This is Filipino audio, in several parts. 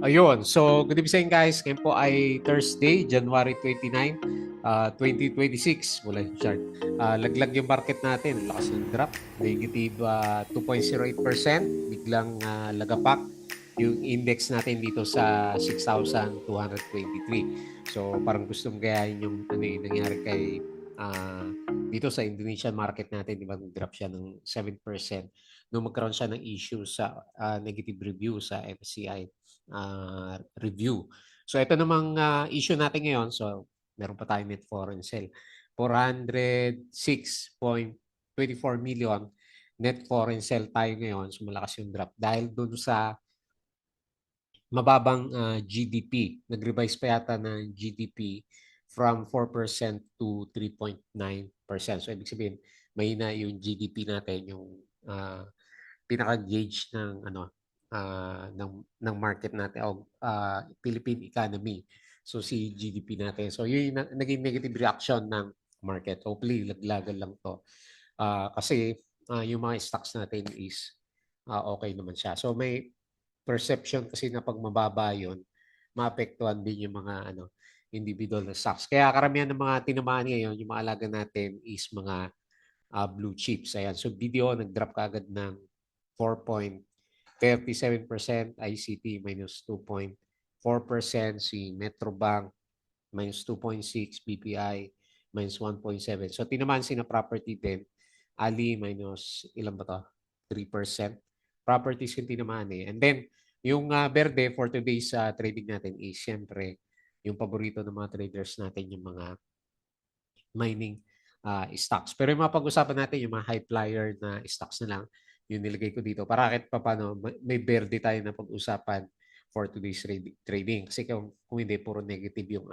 Ayun. So, good evening guys. Ngayon po ay Thursday, January 29, 2026. Wala yung chart. Laglag yung market natin. Lakas ng drop. Negative 2.08%. Biglang lagapak yung index natin dito sa 6,223. So, parang gustong gayahin yung nangyari kay dito sa Indonesian market natin. Di ba? Nag-drop siya ng 7% nung magkaroon siya ng issue sa negative review sa MSCI review. So ito namang issue natin ngayon. So meron pa tayong net foreign sale. 406.24 million net foreign sale tayo ngayon. So malakas yung drop dahil doon sa mababang GDP. Nag-revise pa yata ng GDP from 4% to 3.9%. So ibig sabihin, mahina yung GDP natin, yung pinaka-gauge ng ng market natin o Philippine economy. So si GDP natin. So yun yung naging negative reaction ng market. Hopefully laglagan lang to. Kasi yung mga stocks natin is okay naman siya. So may perception kasi na pag mababa yun, maapektuhan din yung mga individual na stocks. Kaya karamihan ng mga tinamaan ngayon, yung mga alaga natin is mga blue chips. Ayan. So video, nag-drop kaagad ng 4.37%, ICT minus 2.4%, si Metrobank minus 2.6%, BPI minus 1.7%. So tinamaan si na property din, Ali minus ilan ba to? 3%. Properties yung tinamaan eh. And then, yung verde for today's trading natin is siyempre yung paborito ng mga traders natin, yung mga mining stocks. Pero yung mga pag-usapan natin, yung mga high flyer na stocks na lang, yung nilagay ko dito para kahit pa paano may verde tayo na pag-usapan for today's trading. Kasi kung hindi, puro negative yung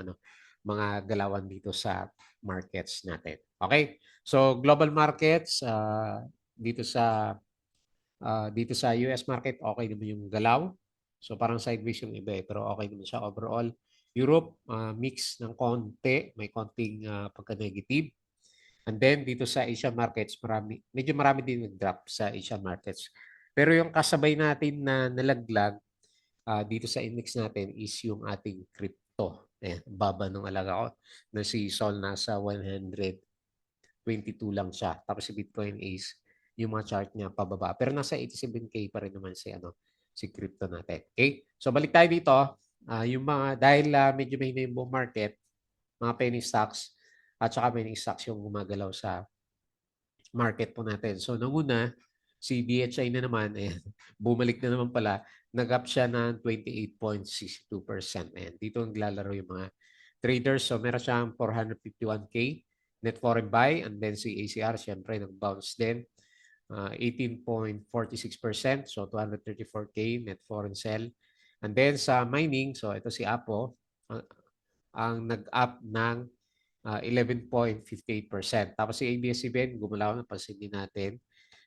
mga galawan dito sa markets natin. Okay? So, global markets, dito sa US market, okay naman yung galaw. So parang sideways yung iba pero okay naman siya overall. Europe, mix ng konti, may konting pagka-negative. And then dito sa Asian markets, medyo marami din nag-drop sa Asian markets. Pero yung kasabay natin na nalaglag dito sa index natin is yung ating crypto. Baba ng alaga ko na si Sol nasa 122 lang siya. Tapos si Bitcoin is yung mga chart niya pababa. Pero nasa 87K pa rin naman si crypto natin. Okay? So balik tayo dito. Yung mga, dahil medyo may yung bull market, mga penny stocks, at saka penny stocks yung gumagalaw sa market po natin. So nung una, si DHI na naman, bumalik na naman pala, nag-up siya ng 28.62%. Ayan, dito naglalaro yung mga traders. So meron siyang 451K net foreign buy, and then si ACR, syempre, nag-bounce din. 18.46%, so 234K net foreign sell. And then sa mining, so ito si Apo, ang nag-up ng 11.58%. Tapos si ABS-CBN, gumalaw na, pansin din natin.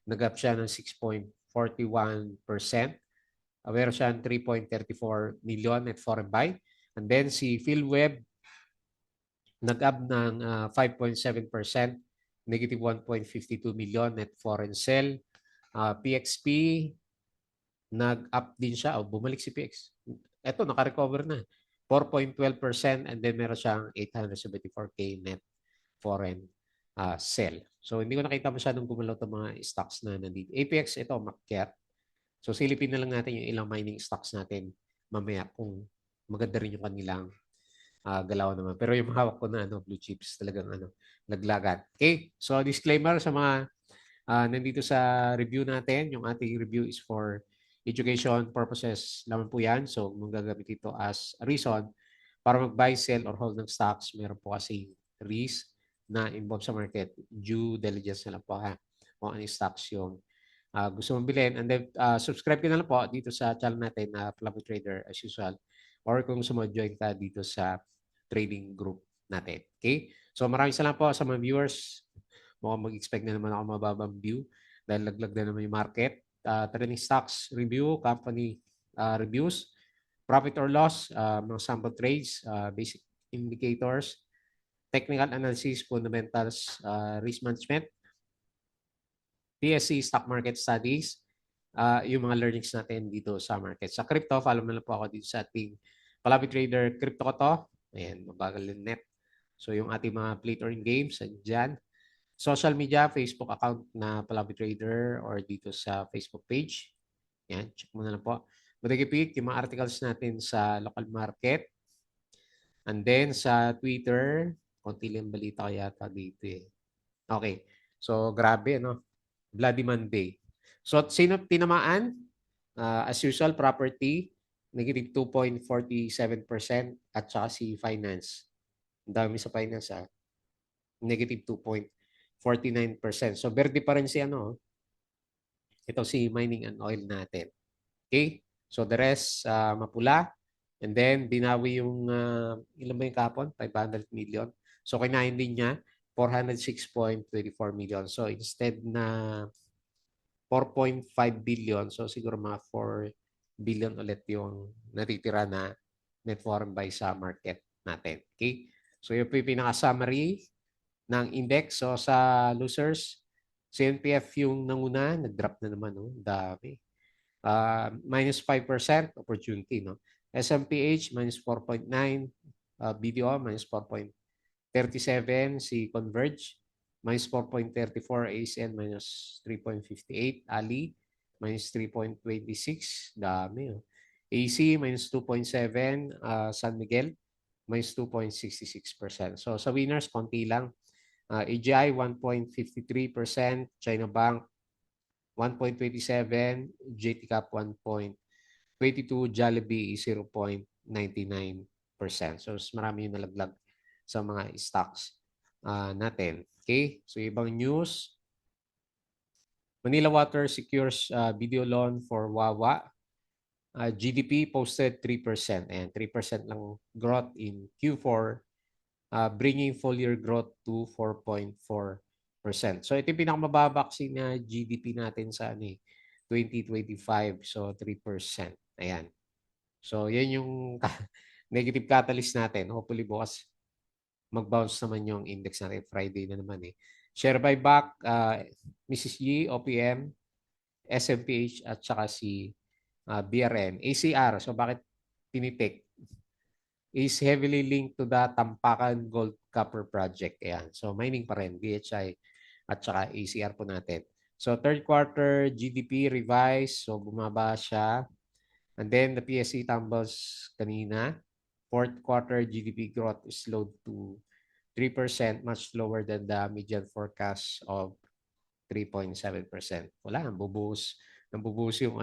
Nag-up siya ng 6.41%. Meron siya ng 3.34 million net foreign buy. And then si PhilWeb, nag-up ng 5.7%, negative 1.52 million net foreign sell. PXP, nag-up din siya. Bumalik si PX. Ito, naka-recover na. 4.12%, and then meron siyang 874K net foreign sell. So, hindi ko nakita masyadong gumalaw itong mga stocks na nandito. APX, ito, McCare. So, silipin na lang natin yung ilang mining stocks natin mamaya kung maganda rin yung kanilang galaw naman. Pero yung hawak ko na blue chips talagang naglagan. Okay? So, disclaimer sa mga nandito sa review natin. Yung ating review is for education purposes naman po yan. So, kung gagamit ito as a reason para mag-buy, sell, or hold ng stocks, meron po kasi risk na involved sa market. Due diligence na lang po kung ano stocks yung gusto mong bilhin. And then, subscribe ka na lang po dito sa channel natin na Flavo Trader as usual. Or kung gusto mo, join ka dito sa trading group natin. Okay? So, maraming salamat po sa mga viewers. Mukhang mag-expect na naman ako mababang view dahil laglag na naman yung market. Trending stocks review, company reviews, profit or loss, mga sample trades, basic indicators, technical analysis, fundamentals, risk management, PSC stock market studies, yung mga learnings natin dito sa market. Sa crypto, follow mo lang po ako dito sa ating Palabi Trader Crypto ko to. Ayan, mabagal yung net. So yung ating mga play to earn games, dyan. Social media, Facebook account na Palabi Trader or dito sa Facebook page. Yan, check mo na lang po. Matigipit yung mga articles natin sa local market. And then sa Twitter, konti lang balita ko yata dito eh. Okay. So, grabe, no? Bloody Monday. So, sino tinamaan? As usual, property, negative 2.47% at saka si finance. Ang dami sa finance, negative 2.49%. So, verde pa rin si ano, ito si mining and oil natin. Okay? So, the rest, mapula. And then, binawi yung, ilan ba yung kapon? 500 million. So, kinain din niya, 406.24 million. So, instead na 4.5 billion, so siguro mga 4 billion ulit yung natitira na net foreign buy sa market natin. Okay? So, yun po yung pinaka-summary ng index. So, sa losers, CNPF yung nanguna, nag-drop na naman, no? Dami. Minus 5% opportunity, no? SMPH minus 4.9, BDO minus 4.37, si Converge minus 4.34, ASN minus 3.58, Ali minus 3.26, dami. Oh. AC minus 2.7, San Miguel minus 2.66%. So sa winners, konti lang. AGI 1.53%, China Bank 1.27, JT Cap 1.22, Jollibee 0.99%. So marami yung nalaglag sa mga stocks natin. Okay? So ibang news, Manila Water secures video loan for Wawa. GDP posted 3%. And 3% lang growth in Q4, bringing full year growth to 4.4%. So ito yung pinakamababa kasi na GDP natin sa 2025. So 3%. Ayan. So yan yung negative catalyst natin. Hopefully bukas mag-bounce naman yung index natin. Friday na naman eh. Share buyback, Mrs. Yi, OPM, SMPH at saka si BRN. ACR, so bakit tinitik? Is heavily linked to the Tampakan Gold Copper Project. Ayan. So mining pa rin, BHI at saka ACR po natin. So third quarter GDP revised, so bumaba siya. And then the PSE tumbles kanina. Fourth quarter GDP growth is slowed to 3%, much lower than the median forecast of 3.7%. Wala, nambubuhos yung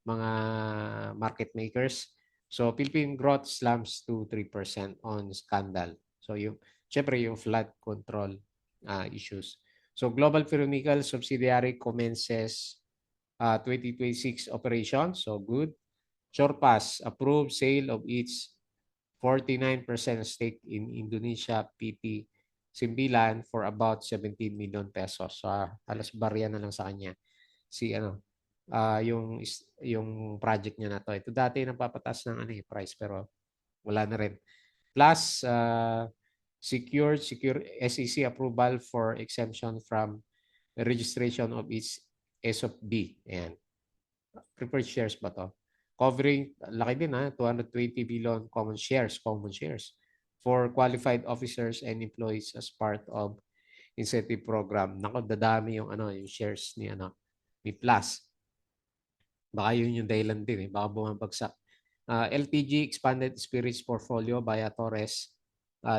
mga market makers. So Philippine growth slumps to 3% on scandal. So syempre yung flood control issues. So Global Ferronickel subsidiary commences 2026 operations. So good. Shorpass approved sale of its 49% stake in Indonesia PT Simbilan for about 17 million pesos. So halos barya na lang sa kanya si yung project niya na to. Ito dati napapatas ng price pero wala na rin. Plus secure SEC approval for exemption from registration of its ESOP B. Ayan. Preferred shares ba to? Covering, laki din 220 billion common shares for qualified officers and employees as part of incentive program. Nako, dadami yung yung shares ni Plus. Baka yun yung dahilan din baka bumabagsak. LTG expanded spirits portfolio via Torres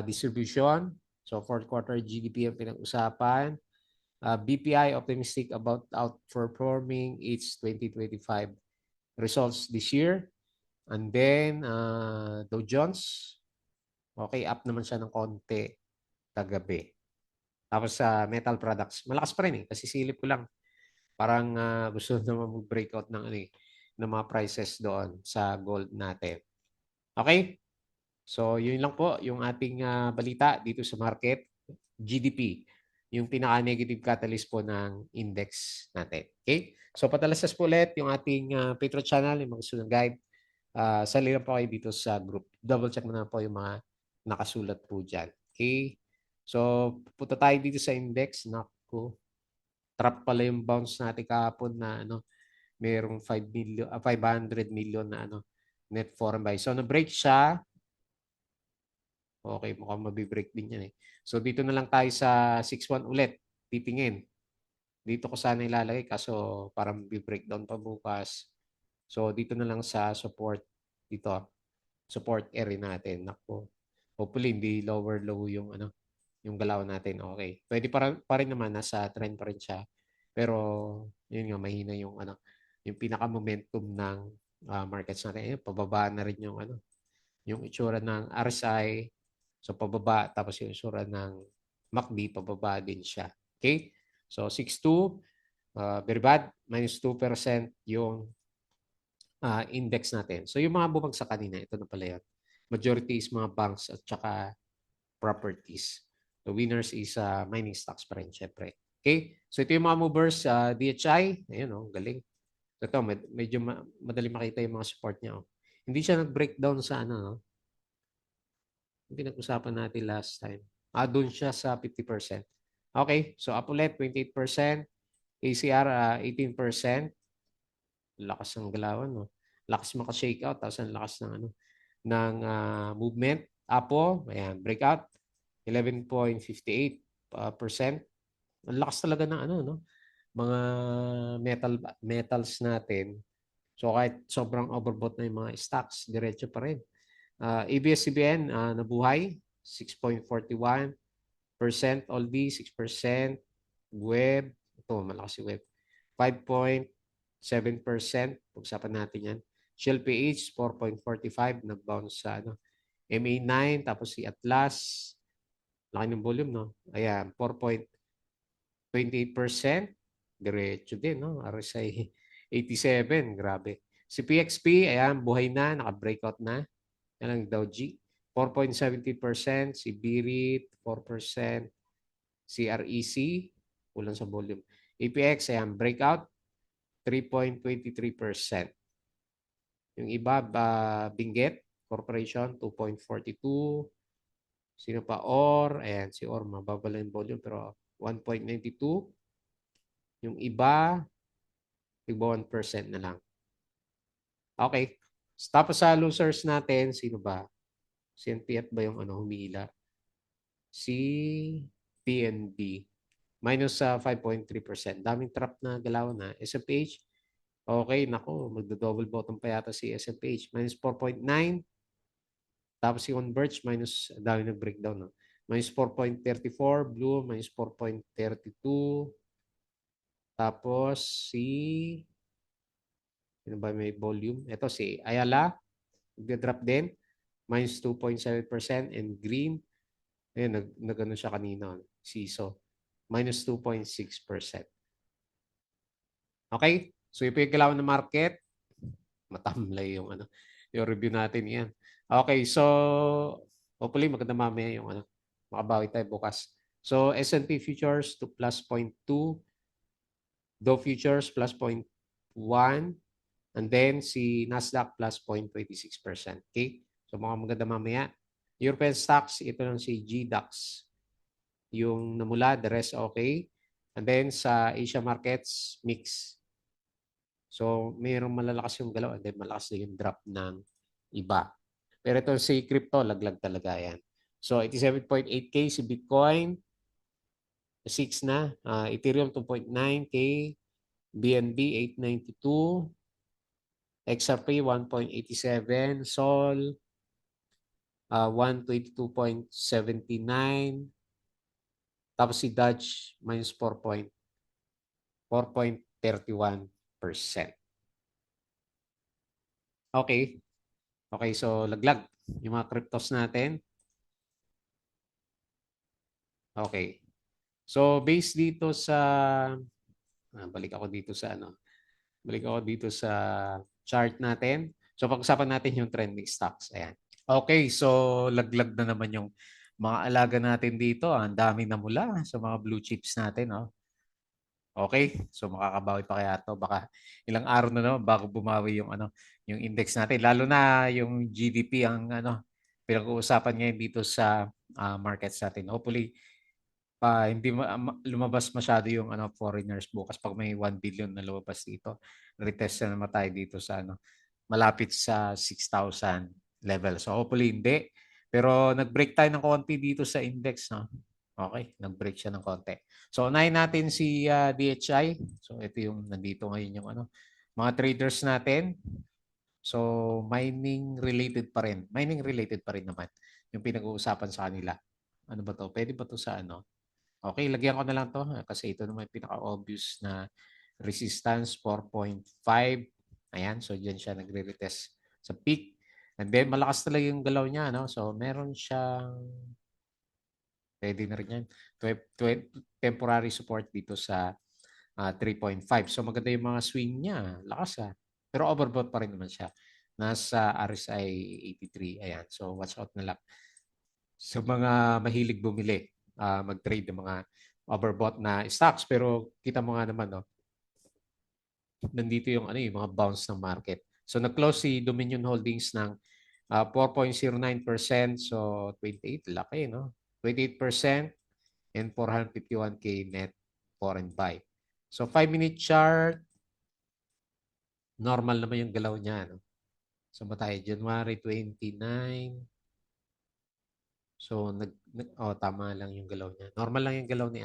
distribution. So fourth quarter GDP ang pinag-usapan. BPI optimistic about outperforming its 2025 results this year. And then, Dow Jones, okay, up naman siya ng konti kagabi. Tapos sa metal products, malakas pa rin kasi silip ko lang. Parang gusto naman mag-breakout ng mga prices doon sa gold natin. Okay? So, yun lang po yung ating balita dito sa market. GDP, yung pinaka-negative catalyst po ng index natin. Okay? So, patalasas po ulit yung ating Patreon channel, yung mga gusto ng guide. Sali lang po kayo dito sa group. Double check mo na po yung mga nakasulat po dyan. Okay? So, punta tayo dito sa index. Naku, trap pala yung bounce natin kahapon na merong 500 million na ano, net foreign buy. So, na-break siya. Okay, mukhang mabibreak din yan eh. So, dito na lang tayo sa 6-1 ulit. Titingin. Dito ko sana ilalagay kaso parang bi-breakdown pa bukas. So, dito na lang sa support. Dito, support area natin. Naku. Hopefully, hindi lower low yung ano, yung galaw natin. Okay. Pwede pa rin naman, nasa trend pa rin siya. Pero, yun nga, mahina yung ano, yung pinaka-momentum ng markets natin. Ayun, pababa na rin yung ano, yung itsura ng RSI. So, pababa. Tapos yung itsura ng MACD, pababa din siya. Okay? So, 6.2, very bad. Minus 2% yung index natin. So, yung mga bumagsak kanina, ito na pala yun. Majority is mga banks at saka properties. The winners is mining stocks pa rin, syempre. Okay? So, ito yung mga movers. DHI, ayun oh, galing. Ito, medyo madali makita yung mga support niya. Oh. Hindi siya nag-breakdown sa ano, no? Yung pinag-usapan natin last time. Doon siya sa 50%. Okay, so up ulit, 28%. ACR, 18%. Lakas ng galawan, no? Lakas maka-shake out, tapos ang lakas ng ano, ng movement. Apo, ayan, breakout, 11.58%. Ang lakas talaga ng ano, no? Mga metals natin. So kahit sobrang overbought na yung mga stocks, diretso pa rin. ABS-CBN, nabuhay, 6.41%. Aldi, 6%. Web, ito, malakas si Web. 5.7%. Pag-usapan natin yan. Shell PH, 4.45. Nag-bounce sa ano, MA9. Tapos si Atlas, laki ng volume, no? Ayan, 4.28%. Diretso din, no? RSI 87. Grabe. Si PXP, ayan, buhay na. Naka-breakout na. Yan ang Dow G. 4.70%. Si Birit, 4%. Si REC, kulang sa volume. APX, ayan, breakout, 3.23%. Yung iba, Benguet Corporation, 2.42. Sino pa? OR, ayan, si OR, mababa lang yung volume, pero 1.92. Yung iba, tigba 1% na lang. Okay. Tapos sa losers natin, sino ba? Si NPF ba yung ano, humila? Si PNB. Minus 5.3%. Daming trap na galaw na. SMPH, okay, nako, magdo-double bottom pa yata si SMPH. Minus 4.9. Tapos si Converge, minus, dami nag-breakdown. No? Minus 4.34. Blue, minus 4.32. Tapos si, ano ba may volume? Ito si Ayala, nag-drop din. Minus 2.7%. And green, ayun, nag-ano siya kanina. CISO, minus 2.6%. Okay? So, yung pagkalawan ng market, matamlay yung ano, yung review natin yan. Okay, so hopefully maganda mamaya yung ano, makabawi tayo bukas. So, S&P futures to plus 0.2, Dow futures plus 0.1, and then si Nasdaq plus 0.26%. Okay? So, maganda mamaya. European stocks, ito lang si GDAX. Yung namula, the rest okay. And then sa Asia markets, mix. So, mayroong malalakas yung galaw and then malakas na yung drop ng iba. Pero ito si crypto, laglag talaga yan. So, 87.8K si Bitcoin, 6 na. Ethereum, 2.9K. BNB, 892. XRP, 1.87. Sol, 122.79. Tapos si Dodge, minus 4.31%. Okay. Okay, so laglag yung mga cryptos natin. Okay. So based dito sa balik ako dito sa ano. Balik ako dito sa chart natin. So pag-usapan natin yung trending stocks. Ayan. Okay, so laglag na naman yung mga alaga natin dito. Ang dami na mula sa mga blue chips natin, no? Okay, so makakabawi pa kaya to. Baka ilang araw na naman bago bumawi yung ano, yung index natin. Lalo na yung GDP ang ano, pinag-uusapan ngayon dito sa markets natin. Hopefully hindi lumabas masyado yung foreigners bukas pag may 1 billion na lumabas dito. Retest na naman tayo dito sa malapit sa 6,000 level. So hopefully hindi. Pero nag-break tayo ng konti dito sa index, no? Okay, nag-break siya ng konti. So unahin natin si DHI. So ito yung nandito ngayon yung mga traders natin. So mining related pa rin. Mining related pa rin naman yung pinag-uusapan sa kanila. Ano ba to? Pwede ba to sa Okay, lagyan ko na lang to kasi ito naman yung pinaka-obvious na resistance 4.5. Ayan, so diyan siya nagre-retest sa peak. And then malakas talaga yung galaw niya, no? So meron siyang pwede na rin yan. Temporary support dito sa 3.5. So maganda yung mga swing niya. Lakas Pero overbought pa rin naman siya. Nasa RSI 83. Ayan. So watch out na lang. Sa mga mahilig bumili, mag-trade ng mga overbought na stocks. Pero kita mo nga naman, no? Nandito yung yung mga bounce ng market. So nag-close si Dominion Holdings ng 4.09%. So 28, laki, no? 28% and 451K net foreign buy. So 5-minute chart, normal naman yung galaw niya. No? So ba tayo? January 29. So tama lang yung galaw niya. Normal lang yung galaw ni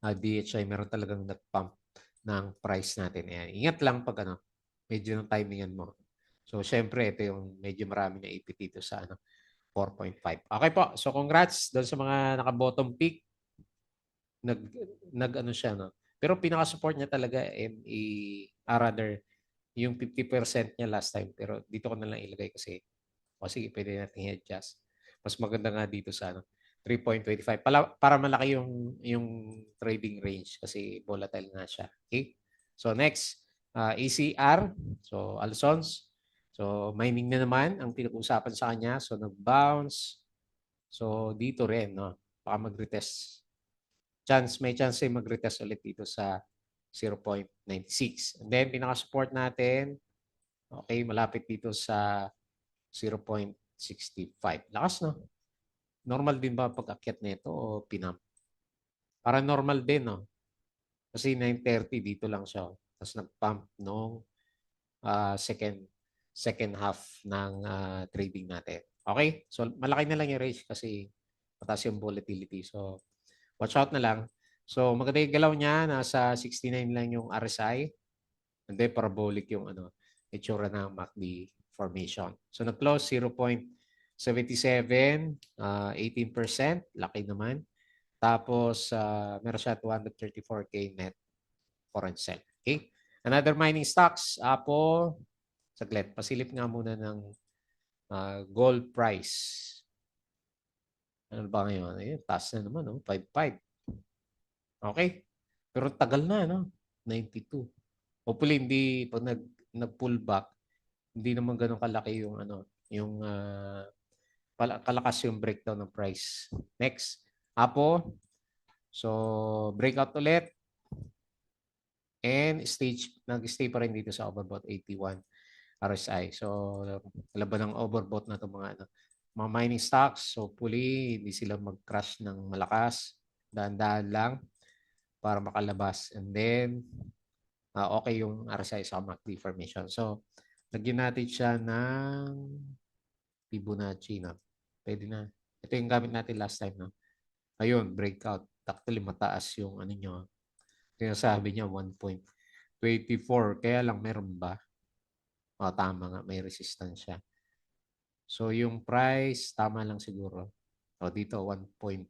DHI. Meron talagang nag-pump ng price natin. Ayan. Ingat lang pag medyo ng timingan mo. So syempre ito yung medyo marami na ipit dito sa 4.5. Okay po. So congrats doon sa mga naka-bottom pick. Nag siya, no? Pero pinaka-support niya talaga rather yung 50% niya last time. Pero dito ko na lang ilagay kasi sige, pwede natin i-adjust. Mas maganda nga dito sa 3.25 para malaki yung trading range kasi volatile nga siya. Okay? So next, ACR. So Alsons. So mining na naman ang pinag-uusapan sa kanya. So nag-bounce. So dito rin, no? Baka mag-retest. May chance ay mag-retest ulit dito sa 0.96. And then pinaka-support natin, okay, malapit dito sa 0.65. Lakas, no? Normal din ba pag-akyat nito o pinam? Para normal din, no? Kasi 9:30 dito lang siya. Tapos nag-pump nung second half ng trading natin. Okay? So malaki na lang yung range kasi mataas yung volatility. So watch out na lang. So maganda yung galaw niya. Nasa 69 lang yung RSI. And then parabolic yung itsura ng MACD formation. So nag-close 0.77, 18%. Laki naman. Tapos meron siya 234K net foreign sell. Okay? Another mining stocks, Apple. Saglit, pasilip nga muna ng gold price. Ano ba ngayon? Ayun, taas na naman, no? 5.5. Okay? Pero tagal na, no? 92. Hopefully, hindi, pag nag-pull back, hindi naman ganun kalaki yung yung kalakas yung breakdown ng price. Next, Apple. So, breakout ulit. And nag-stay pa rin dito sa overbought 81 RSI. So, laban ng overbought na 'tong mga mining stocks. So, hopefully, hindi sila mag-crash ng malakas. Dahan-dahan lang para makalabas. And then, okay yung RSI sa MACD formation. So, lagyan natin siya ng Fibonacci. No? Pwede na. Ito yung gamit natin last time. No? Ayun, breakout. Actually, mataas yung nyo. Sinasabi niya 1.24. Kaya lang, meron ba? Tama nga. May resistance siya. So, yung price, tama lang siguro. Dito, 1.2.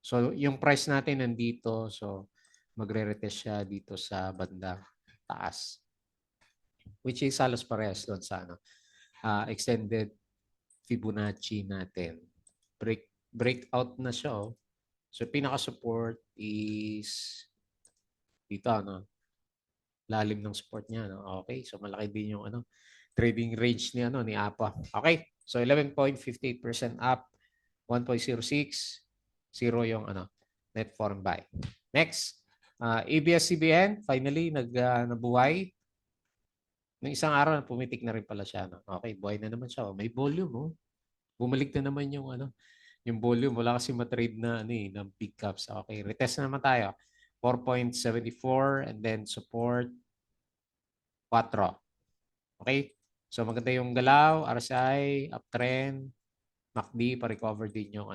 So, yung price natin nandito. So, magre-retest siya dito sa banda taas. Which is halos parehas doon sa extended Fibonacci natin. Breakout na siya. So, pinaka-support is dito, lalim ng support niya. Okay, so malaki din yung trading range ni APA. Okay, so 11.58% up, 1.06, 0 yung net foreign buy. Next, ABS-CBN, finally, nabuhay. Nung isang araw, pumitik na rin pala siya. Okay, buhay na naman siya. May volume, Bumalik na naman yung yung volume. Wala kasi matrade na ano eh, ng big caps. Okay, retest na naman tayo. 4.74 and then support 4. Okay? So maganda yung galaw, RSI, uptrend, MACD, pa-recover din yung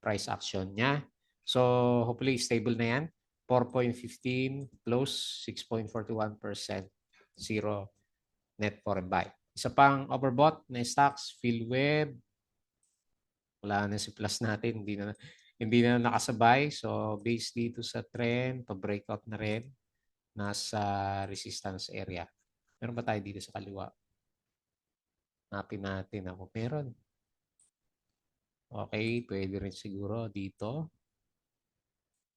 price action niya. So hopefully stable na yan. 4.15 close, 6.41%, zero net foreign buy. Isa pang overbought na stocks, PhilWeb. Wala na si plus natin, hindi na nakasabay. So based dito sa trend, pa-breakout na rin, nasa resistance area. Meron ba tayo dito sa kaliwa? Hanapin natin ako. Meron. Okay, pwede rin siguro dito.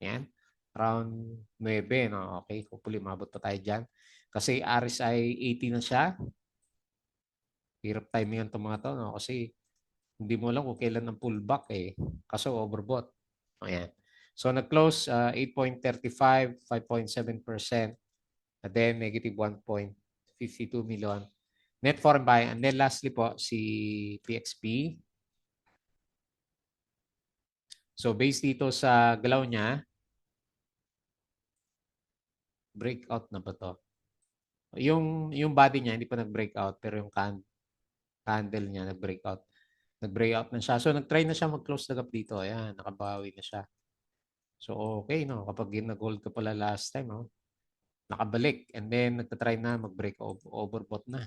Yan. Around 9, no? Okay, hopefully mabot pa tayo dyan. Kasi RSI 80 na siya. Hirap timingan itong mga to, no? Kasi hindi mo alam kung kailan ang pullback eh. Kaso overbought. Ayan. So nag-close 8.35, 5.7%. And then negative 1.52 million. Net foreign buy. And then lastly po, si PXP. So based dito sa galaw niya, breakout na ba to? Yung body niya hindi pa nag-breakout pero yung candle niya nag-breakout. Nag-breakout na siya. So nag-try na siya mag-close the gap dito. Ayan, nakabawi na siya. So okay no, kapag nag-hold ka pala last time, oh, nakabalik and then nagta-try na mag-break overbought na.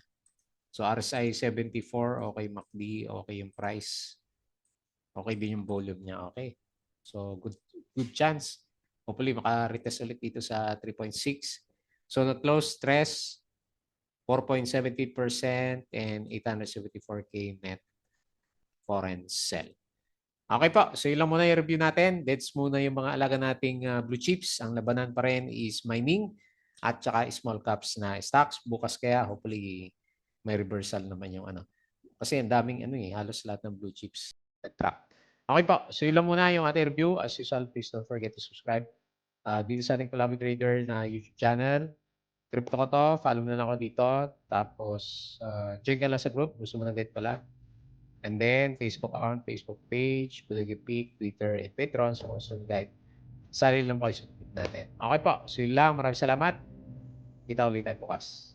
So RSI 74, okay MACD, okay yung price. Okay din yung volume niya, okay. So good chance. Hopefully maka-retest ulit dito sa 3.6. So nag-close stress 4.70% and 874K net foreign sell. Okay po, so yun lang muna yung review natin. That's muna yung mga alaga nating blue chips. Ang labanan pa rin is mining at saka small caps na stocks. Bukas kaya hopefully may reversal naman yung Kasi ang daming halos lahat ng blue chips nag-track. Okay po, so yun lang muna yung ating review. As usual, please don't forget to subscribe dito sa ating Columbia Trader na YouTube channel. Crypto ko to, follow na lang ako dito. Tapos, join ka lang sa group. Gusto mo ng guide pala. And then, Facebook account, Facebook page, Bulagi Peak, Twitter, and Patreon. So, gusto ng guide. Sali lang po kayo sa natin. Okay po. So, yun lang. Maraming salamat. Kita ulit tayo bukas.